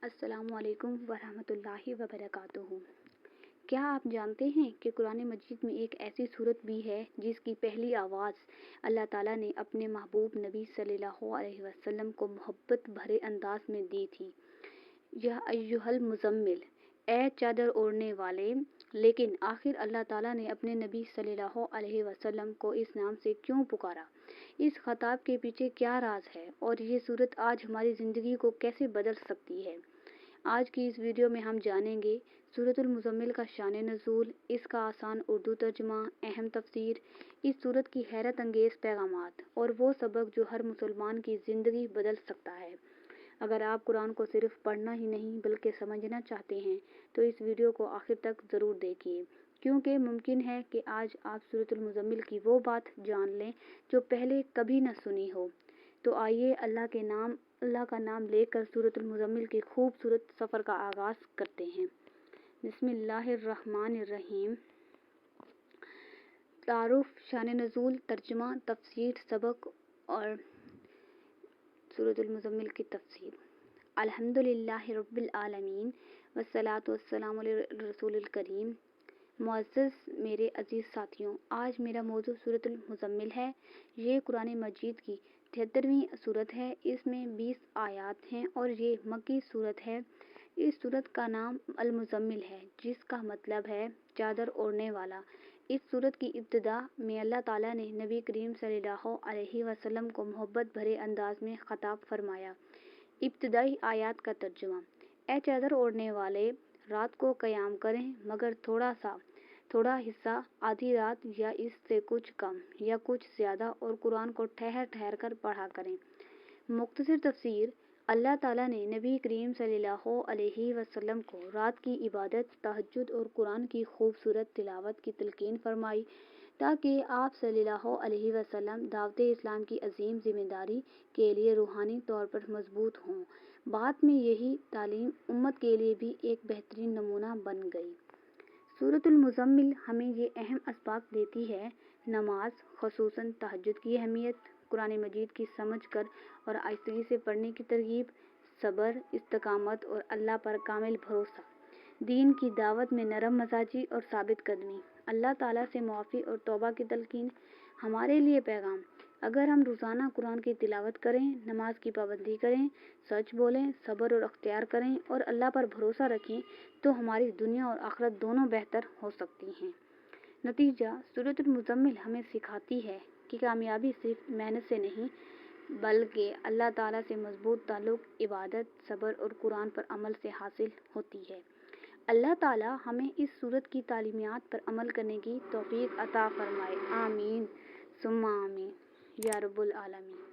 السلام علیکم ورحمۃ اللہ وبرکاتہ۔ کیا آپ جانتے ہیں کہ قرآن مجید میں ایک ایسی صورت بھی ہے جس کی پہلی آواز اللہ تعالیٰ نے اپنے محبوب نبی صلی اللہ علیہ وسلم کو محبت بھرے انداز میں دی تھی؟ یا ایھا المزمل، اے چادر اوڑھنے والے۔ لیکن آخر اللہ تعالیٰ نے اپنے نبی صلی اللہ علیہ وسلم کو اس نام سے کیوں پکارا؟ اس خطاب کے پیچھے کیا راز ہے اور یہ صورت آج ہماری زندگی کو کیسے بدل سکتی ہے؟ آج کی اس ویڈیو میں ہم جانیں گے سورۃ المزمل کا شان نزول، اس کا آسان اردو ترجمہ، اہم تفسیر، اس صورت کی حیرت انگیز پیغامات اور وہ سبق جو ہر مسلمان کی زندگی بدل سکتا ہے۔ اگر آپ قرآن کو صرف پڑھنا ہی نہیں بلکہ سمجھنا چاہتے ہیں تو اس ویڈیو کو آخر تک ضرور دیکھیے، کیونکہ ممکن ہے کہ آج آپ سورۃ المزمل کی وہ بات جان لیں جو پہلے کبھی نہ سنی ہو۔ تو آئیے اللہ کا نام لے کر سورۃ المزمل کے خوبصورت سفر کا آغاز کرتے ہیں۔ بسم اللہ الرحمن الرحیم۔ تعارف، شان نزول، ترجمہ، تفسیر، سبق اور سورۃ المزمل کی تفسیر۔ الحمدللہ رب العالمین والصلاۃ والسلام علی الرسول الکریم۔ معزز میرے عزیز ساتھیوں، آج میرا موضوع سورۃ المزمل ہے۔ یہ قرآن مجید کی 73ویں سورت ہے۔ اس میں 20 آیات ہیں اور یہ مکی سورت ہے۔ اس سورت کا نام المزمل ہے، جس کا مطلب ہے چادر اوڑھنے والا۔ اس سورت کی ابتدا میں اللہ تعالیٰ نے نبی کریم صلی اللہ علیہ وسلم کو محبت بھرے انداز میں خطاب فرمایا۔ ابتدائی آیات کا ترجمہ: اے چادر اوڑھنے والے، رات کو قیام کریں مگر تھوڑا حصہ، آدھی رات یا اس سے کچھ کم یا کچھ زیادہ، اور قرآن کو ٹھہر ٹھہر کر پڑھا کریں۔ مختصر تفسیر: اللہ تعالیٰ نے نبی کریم صلی اللہ علیہ وسلم کو رات کی عبادت، تہجد اور قرآن کی خوبصورت تلاوت کی تلقین فرمائی تاکہ آپ صلی اللہ علیہ وسلم دعوت اسلام کی عظیم ذمہ داری کے لیے روحانی طور پر مضبوط ہوں۔ بعد میں یہی تعلیم امت کے لیے بھی ایک بہترین نمونہ بن گئی۔ سورۃ المزمل ہمیں یہ اہم اسباق دیتی ہے: نماز، خصوصاً تہجد کی اہمیت، قرآن مجید کی سمجھ کر اور آہستگی سے پڑھنے کی ترغیب، صبر، استقامت اور اللہ پر کامل بھروسہ، دین کی دعوت میں نرم مزاجی اور ثابت قدمی، اللہ تعالیٰ سے معافی اور توبہ کی تلقین۔ ہمارے لیے پیغام: اگر ہم روزانہ قرآن کی تلاوت کریں، نماز کی پابندی کریں، سچ بولیں، صبر اور اختیار کریں اور اللہ پر بھروسہ رکھیں تو ہماری دنیا اور آخرت دونوں بہتر ہو سکتی ہیں۔ نتیجہ: سورۃ المزمل ہمیں سکھاتی ہے کہ کامیابی صرف محنت سے نہیں بلکہ اللہ تعالیٰ سے مضبوط تعلق، عبادت، صبر اور قرآن پر عمل سے حاصل ہوتی ہے۔ اللہ تعالیٰ ہمیں اس سورت کی تعلیمات پر عمل کرنے کی توفیق عطا فرمائے۔ آمین ثم آمین یا رب العالمین۔